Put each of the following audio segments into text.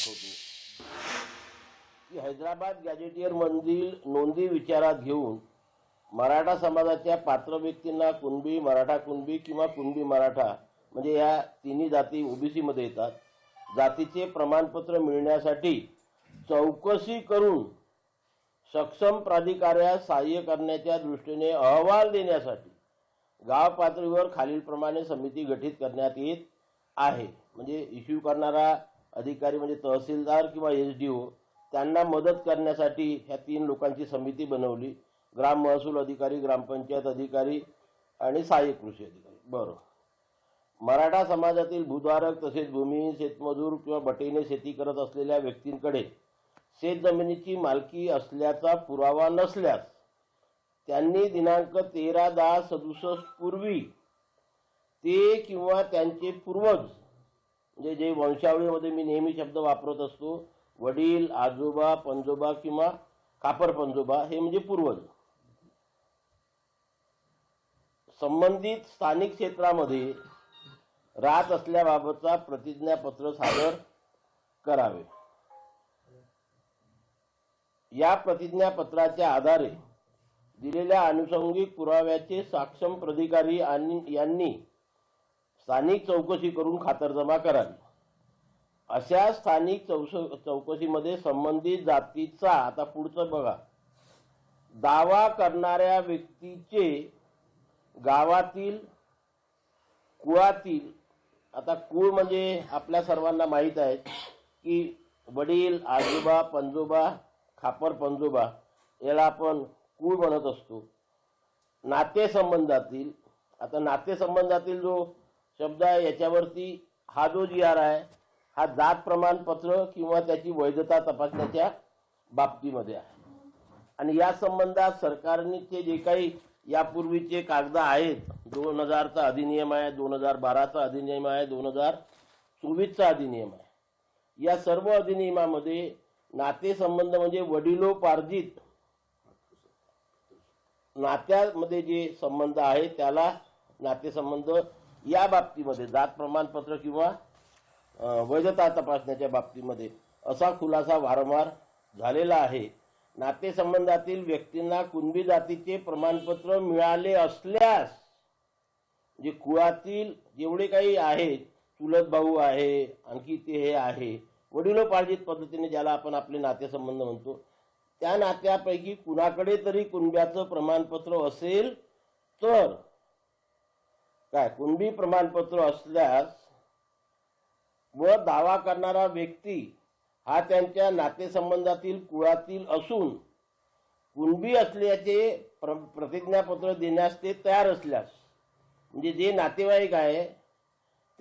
दाखवतो की हैदराबाद गॅजेटियर मधील नोंदी विचारात घेऊन मराठा समाजाच्या पात्र व्यक्तींना कुणबी, मराठा कुणबी किंवा कुणबी मराठा म्हणजे या तिन्ही जाती ओबीसी मध्ये येतात, जातीचे प्रमाणपत्र मिळण्यासाठी चौकशी करून सक्षम प्राधिकाऱ्यास सहाय्य करण्याच्या दृष्टीने अहवाल देण्यासाठी गाव पातळीवर खालीलप्रमाणे समिती गठीत करण्यात येत आहे. म्हणजे इश्यू करणारा अधिकारी म्हणजे तहसीलदार किंवा एसडीओ त्यांना मदत करण्यासाठी ह्या 3 लोकांची समिती बनवली. ग्राम महसूल अधिकारी, ग्रामपंचायत अधिकारी आणि सहाय्यक कृषी अधिकारी. बरोबर. मराठा समाजातील भूधारक तसेच भूमिहीन, शेतमजूर किंवा बटेने शेती करत असलेल्या व्यक्तींकडे शेतजमिनीची मालकी असल्याचा पुरावा नसल्यास त्यांनी दिनांक 13/10/67 पूर्वी ते किंवा त्यांचे पूर्वज म्हणजे जे वंशावळीमध्ये मी नेहमी शब्द वापरत असतो, वडील, आजोबा, पंजोबा किंवा खापर पंजोबा हे म्हणजे पूर्वज, संबंधित स्थानिक क्षेत्रामध्ये राहत असल्याबाबतचा प्रतिज्ञापत्र सादर करावे. या प्रतिज्ञापत्राच्या आधारे दिलेल्या अनुषंगिक पुराव्याचे सक्षम प्राधिकारी यांनी स्थानिक चौकशी करून खातरजमा करावी. अशा स्थानिक चौकशीमध्ये संबंधित जातीचा, आता पुढचं बघा, दावा करणाऱ्या व्यक्तीचे गावातील, कुळातील, आता कुळ म्हणजे आपल्या सर्वांना माहीत आहे की वडील, आजोबा, पंजोबा, खापर पंजोबा याला आपण कुळ म्हणत असतो. नातेसंबंधातील, आता नातेसंबंधातील जो शब्द आहे याच्यावरती हा जो GR आहे हा जात प्रमाणपत्र किंवा त्याची वैधता तपासण्याच्या बाबतीमध्ये आहे. आणि या संबंधात सरकारने जे काही यापूर्वीचे कागद आहेत, 2000चा अधिनियम आहे, 2012चा अधिनियम आहे, 2024चा अधिनियम आहे, या सर्व अधिनियमामध्ये नातेसंबंध म्हणजे वडिलोपार्जित नात्यामध्ये जे संबंध आहे त्याला नातेसंबंध या बाबतीमध्ये जात प्रमाणपत्र किंवा वैधता तपासण्याच्या बाबतीमध्ये असा खुलासा वारंवार झालेला आहे. नातेसंबंधातील व्यक्तींना कुणबी जातीचे प्रमाणपत्र मिळाले असल्यास, जे कुळातील जेवढे काही आहेत, चुलत भाऊ आहे, आणखी ते हे आहे, वडिलोपार्जित पद्धतीने ज्याला आपण आपले नातेसंबंध म्हणतो, त्या नात्यापैकी कुणाकडे तरी कुणब्याचं प्रमाणपत्र असेल तर काय, कुणबी प्रमाणपत्र असल्यास व दावा करणारा व्यक्ती हा त्यांच्या नातेसंबंधातील कुळातील असून कुणबी असल्याचे प्रतिज्ञापत्र देण्यास ते तयार असल्यास, म्हणजे जे नातेवाईक आहे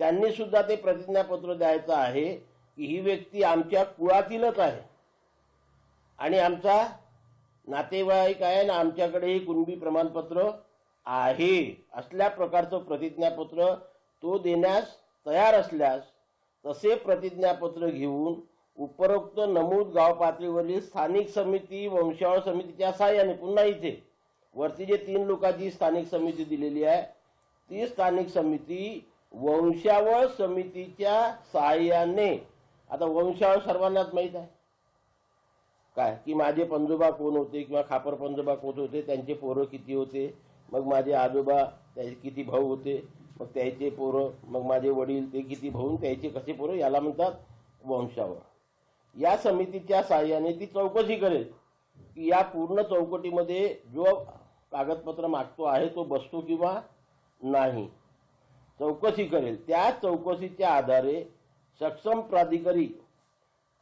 त्यांनी सुद्धा ते प्रतिज्ञापत्र द्यायचं आहे की ही व्यक्ती आमच्या कुळातीलच आहे आणि आमचा नातेवाईक आहे ना, आमच्याकडे हे कुणबी प्रमाणपत्र आहे, असल्या प्रकारचं प्रतिज्ञापत्र तो देण्यास तयार असल्यास तसे प्रतिज्ञापत्र घेऊन उपरोक्त नमूद गाव पातळीवरील स्थानिक समिती, वंशावळ समितीच्या सहाय्याने, पुन्हा इथे वरती जे 3 लोकांची स्थानिक समिती दिलेली आहे ती स्थानिक समिती वंशावळ समितीच्या सहाय्याने, आता वंशावळ सर्वांनाच माहीत आहे काय की माझे पंजोबा कोण होते किंवा खापर पंजोबा कोण होते, त्यांचे पोरं किती होते, मग माझे आजोबा त्याचे किती भाऊ होते, मग त्याचे पोरं, मग माझे वडील ते किती भाऊ, त्याचे कसे पोरं, याला म्हणतात वंशावळ. या समितीच्या सहाय्याने ती चौकशी करेल की या पूर्ण चौकटीमध्ये जो कागदपत्र मागतो आहे तो बसतो किंवा नाही, चौकशी करेल. त्या चौकशीच्या आधारे सक्षम प्राधिकारी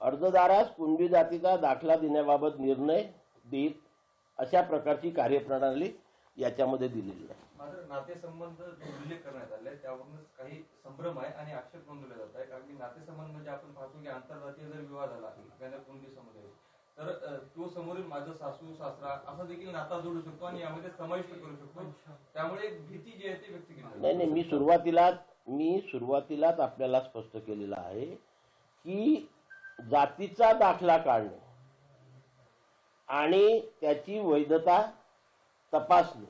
अर्जदारास कुणबी जातीचा दाखला देण्याबाबत निर्णय देईल. अशा प्रकारची कार्यप्रणाली याच्यामध्ये दिलेली आहे. मात्र नातेसंबंध उल्लेख करण्यात आले त्यावरूनच काही संभ्रम आहे आणि आक्षेप नोंदवले जात आहे. कारण की नातेसंबंध म्हणजे आपण पाहतो की आंतरजातीय जर विवाह झाला एखाद्या कुणबी समुदायात तर तो समोरील माझं सासू सासरा असा देखील नाता जोडू शकतो आणि यामध्ये समाविष्ट करू शकतो. त्यामुळे एक भीती जी आहे ती व्यक्त केली. नाही, मी सुरुवातीलाच आपल्याला स्पष्ट केलेलं आहे की जातीचा दाखला काढणे आणि त्याची वैधता तपासणी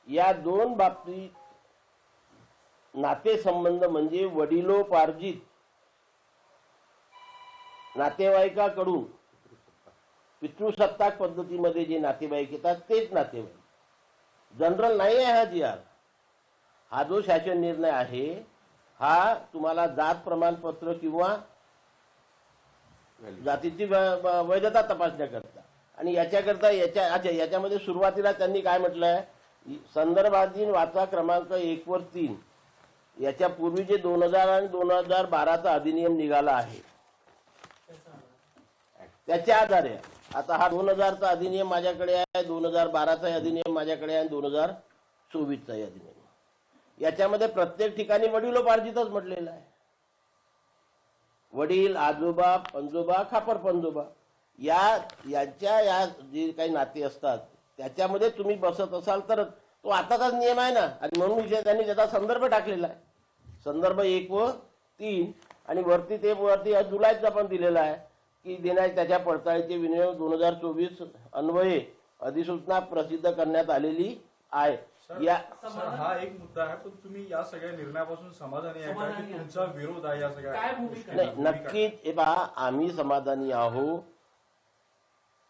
या 2 बाबतीत नातेसंबंध म्हणजे वडिलोपार्जित नातेवाईकाकडून पितृसत्ताक पद्धतीमध्ये जे नातेवाईक येतात तेच नातेवाईक. जनरल नाही आहे हा जी आर. हा जो शासन निर्णय आहे हा तुम्हाला जात प्रमाणपत्र किंवा जातीची वैधता तपासण्याकरता आणि याच्याकरता याच्यामध्ये सुरुवातीला त्यांनी काय म्हटलंय, संदर्भाधीन वाचा क्रमांक 1 वर 3 याच्या पूर्वी जे 2000 आणि 2012चा अधिनियम निघाला आहे त्याच्या आधारे आता हा 2000चा अधिनियम माझ्याकडे आहे, 2012चा अधिनियम माझ्याकडे आहे, 2024चा अधिनियम. याच्यामध्ये प्रत्येक ठिकाणी वडिलोपार्जितच म्हटलेलं आहे. वडील, आजोबा, पंजोबा, खापर पंजोबा या जे काही नाते असतात त्याच्यामध्ये तुम्ही बसत असाल तर तो आताचाच नियम आहे ना. आणि म्हणून त्यांनी त्याचा संदर्भ टाकलेला आहे, संदर्भ 1 व 3 आणि वरती जुलैचा पण दिलेला आहे की देण्यात त्याच्या पडताळीचे विनियोग 2024 अन्वये अधिसूचना प्रसिद्ध करण्यात आलेली आहे. सर हा एक मुद्दा आहे, पण तुम्ही या सगळ्या निर्णयापासून समाधानी आहे का की तुमचा विरोध आहे या सगळ्या? नाही, नक्कीच. हे पहा, आम्ही समाधानी आहोत.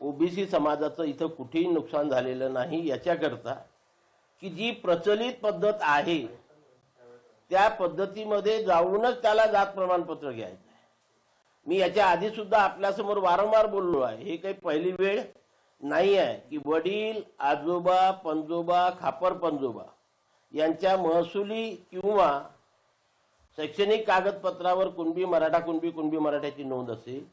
ओबीसी समाजाचं इथं कुठेही नुकसान झालेलं नाही याच्याकरता की जी प्रचलित पद्धत आहे त्या पद्धतीमध्ये जाऊनच त्याला जात प्रमाणपत्र घ्यायचं आहे. मी याच्या आधी सुद्धा आपल्यासमोर वारंवार बोललो आहे. हे काही पहिली वेळ नाही आहे की वडील, आजोबा, पंजोबा, खापर पंजोबा यांच्या महसुली किंवा शैक्षणिक कागदपत्रावर कुणबी मराठ्याची नोंद असेल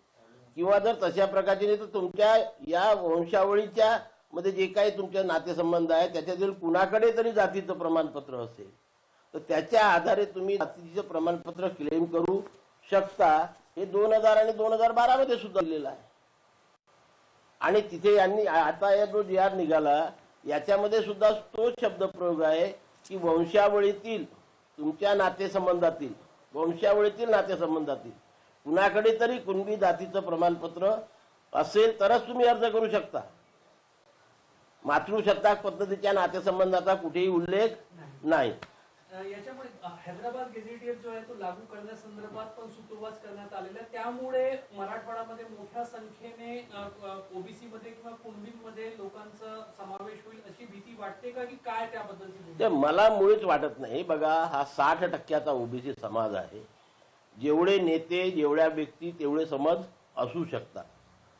किंवा जर तशा प्रकारची नाही तर तुमच्या या वंशावळीच्या मध्ये जे काही तुमचे नातेसंबंध आहे त्याच्यातील कुणाकडे तरी जातीचं प्रमाणपत्र असेल तर त्याच्या आधारे तुम्ही जातीचं प्रमाणपत्र क्लेम करू शकता. हे 2000 आणि 2012 मध्ये सुद्धा दिलेलं आहे. आणि तिथे यांनी आता या जो जी आर निघाला याच्यामध्ये सुद्धा तोच शब्द प्रयोग आहे की वंशावळीतील तुमच्या नातेसंबंधातील कुणाकडे तरी कुणबी जातीचं प्रमाणपत्र असेल तरच तुम्ही अर्ज करू शकता. मातृसत्ताक पद्धतीच्या नातेसंबंधाचा कुठेही उल्लेख नाही. याच्यामुळे हैदराबाद गेझेटियर जो आहे तो लागू करण्यासंदर्भात पण सुतोवाच करण्यात आलेला आहे. त्यामुळे मराठवाड्यामध्ये मोठ्या संख्येने ओबीसी मध्ये किंवा कुणबीमध्ये लोकांचा समावेश होईल अशी भीती वाटते का की काय त्याबद्दल? ते मला मुळीच वाटत नाही. बघा, हा 60% ओबीसी समाज आहे. जेवढे नेते, जेवढ्या व्यक्ती तेवढे समज असू शकतात.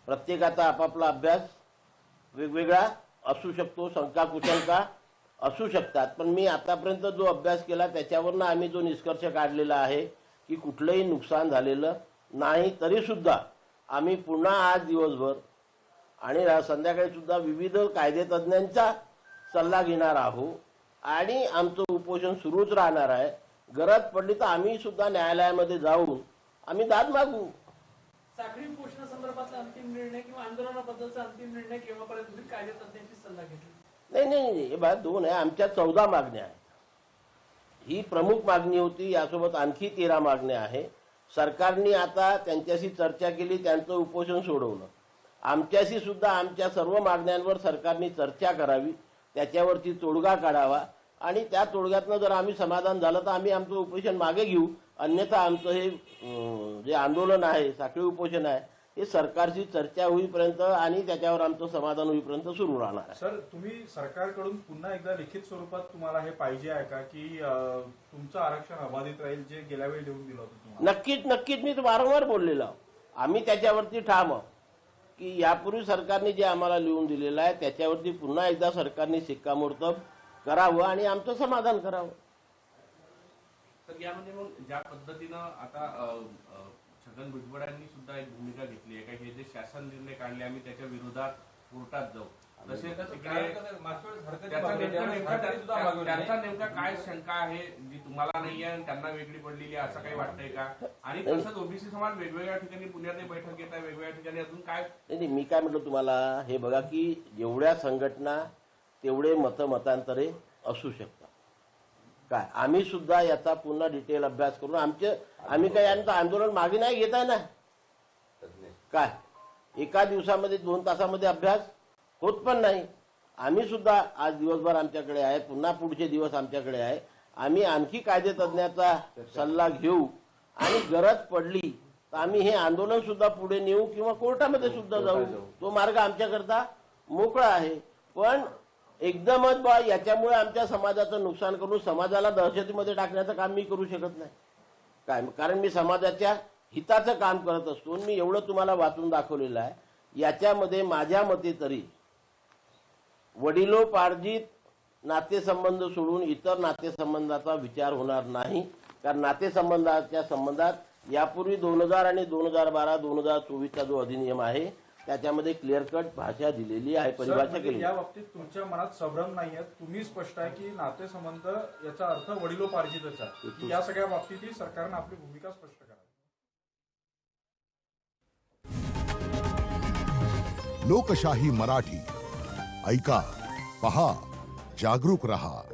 प्रत्येकाचा आपापला अभ्यास वेगवेगळा असू शकतो, शंका कुशंका असू शकतात. पण मी आतापर्यंत जो अभ्यास केला त्याच्यावरनं आम्ही जो निष्कर्ष काढलेला आहे की कुठलंही नुकसान झालेलं नाही. तरी सुद्धा आम्ही पुन्हा आज दिवसभर आणि संध्याकाळी सुद्धा विविध कायदेतज्ञांचा सल्ला घेणार आहोत आणि आमचं उपोषण सुरूच राहणार आहे. गरज पडली तर आम्ही सुद्धा न्यायालयामध्ये जाऊन आम्ही दाद मागू. साखळी उपोषणासंदर्भातला अंतिम निर्णय किंवा आंदोलनाबद्दलचा अंतिम निर्णय केव्हापर्यंत तुम्ही कायदेतज्ञांची सल्ला घेतली? नाही, हे बघा, 2 आहे. आमच्या 14 मागण्या आहेत. ही प्रमुख मागणी होती. यासोबत आणखी 13 मागण्या आहे. सरकारने आता त्यांच्याशी चर्चा केली, त्यांचं उपोषण सोडवलं. आमच्याशी सुद्धा आमच्या सर्व मागण्यांवर सरकारने चर्चा करावी, त्याच्यावरती तोडगा काढावा आणि त्या तोडग्यातनं जर आम्ही समाधान झालं तर आम्ही आमचं उपोषण मागे घेऊ. अन्यथा आमचं हे जे आंदोलन आहे, साखळी उपोषण आहे, हे सरकारची चर्चा होईपर्यंत आणि त्याच्यावर आमचं समाधान होईपर्यंत सुरू राहणार आहे. सर, तुम्ही सरकारकडून पुन्हा एकदा लिखित स्वरूपात तुम्हाला हे पाहिजे आहे का की तुमचं आरक्षण अबाधित राहील जे गेल्या वेळी देऊन दिलं होतं तुम्हाला? नक्कीच मी वारंवार बोललेलो आहोत. आम्ही त्याच्यावरती ठाम आहोत की यापूर्वी सरकारने जे आम्हाला लिहून दिलेलं आहे त्याच्यावरती पुन्हा एकदा सरकारने शिक्कामोर्तब करावं आणि आमचं समाधान करावं. तर यामध्ये मग ज्या पद्धतीनं आता छगन भुजबळांनी सुद्धा एक भूमिका घेतली आहे का हे जे शासन निर्णय काढले आम्ही त्याच्या विरोधात कोर्टात जाऊ, तसेच त्यांचा नेमका काय शंका आहे जी तुम्हाला नाही आहे आणि त्यांना वेगळी पडलेली आहे असं काही वाटतंय का? आणि तसंच ओबीसी समाज वेगवेगळ्या ठिकाणी पुण्यात बैठक घेत आहे, वेगवेगळ्या ठिकाणी अजून काय? नाही, मी काय म्हटलं तुम्हाला, हे बघा की जेवढ्या संघटना तेवढे मतांतरे असू शकतात. काय आम्ही सुद्धा याचा पुन्हा डिटेल अभ्यास करून आम्ही काय यांचं आंदोलन मागे नाही घेत आहे ना. काय एका दिवसामध्ये 2 तासामध्ये अभ्यास होत पण नाही. आम्ही सुद्धा आज दिवसभर आमच्याकडे आहे, पुन्हा पुढचे दिवस आमच्याकडे आहे. आम्ही आणखी कायदेतज्ञाचा सल्ला घेऊ आणि गरज पडली तर आम्ही हे आंदोलन सुद्धा पुढे नेऊ किंवा कोर्टामध्ये सुद्धा जाऊ. तो मार्ग आमच्याकरता मोकळा आहे. पण एकदमच बा याच्यामुळे आमच्या समाजाचं नुकसान करून समाजाला दहशतीमध्ये टाकण्याचं काम मी करू शकत नाही. काय कारण मी समाजाच्या हिताचं काम करत असतो. मी एवढं तुम्हाला वाचून दाखवलेलं आहे. याच्यामध्ये माझ्या मते तरी वडिलोपार्जित नातेसंबंध सोडून इतर नातेसंबंधाचा विचार होणार नाही. कारण नातेसंबंधाच्या संबंधात यापूर्वी 2000 आणि 2012 2024चा जो अधिनियम आहे त्याच्यामध्ये क्लिअर कट भाषा दिलेली आहे, सर, परिभाषा म्हणजे केली. या बाबतीत तुमच्या मनात संभ्रम नाही आहे. तुम्ही स्पष्ट आहे की नातेसंबंध याचा अर्थ वडिलोपार्जितच आहे. की या सगळ्या बाबतीतही सरकारनं आपली भूमिका स्पष्ट करावी. लोकशाही मराठी ऐका, पहा, जागरूक रहा.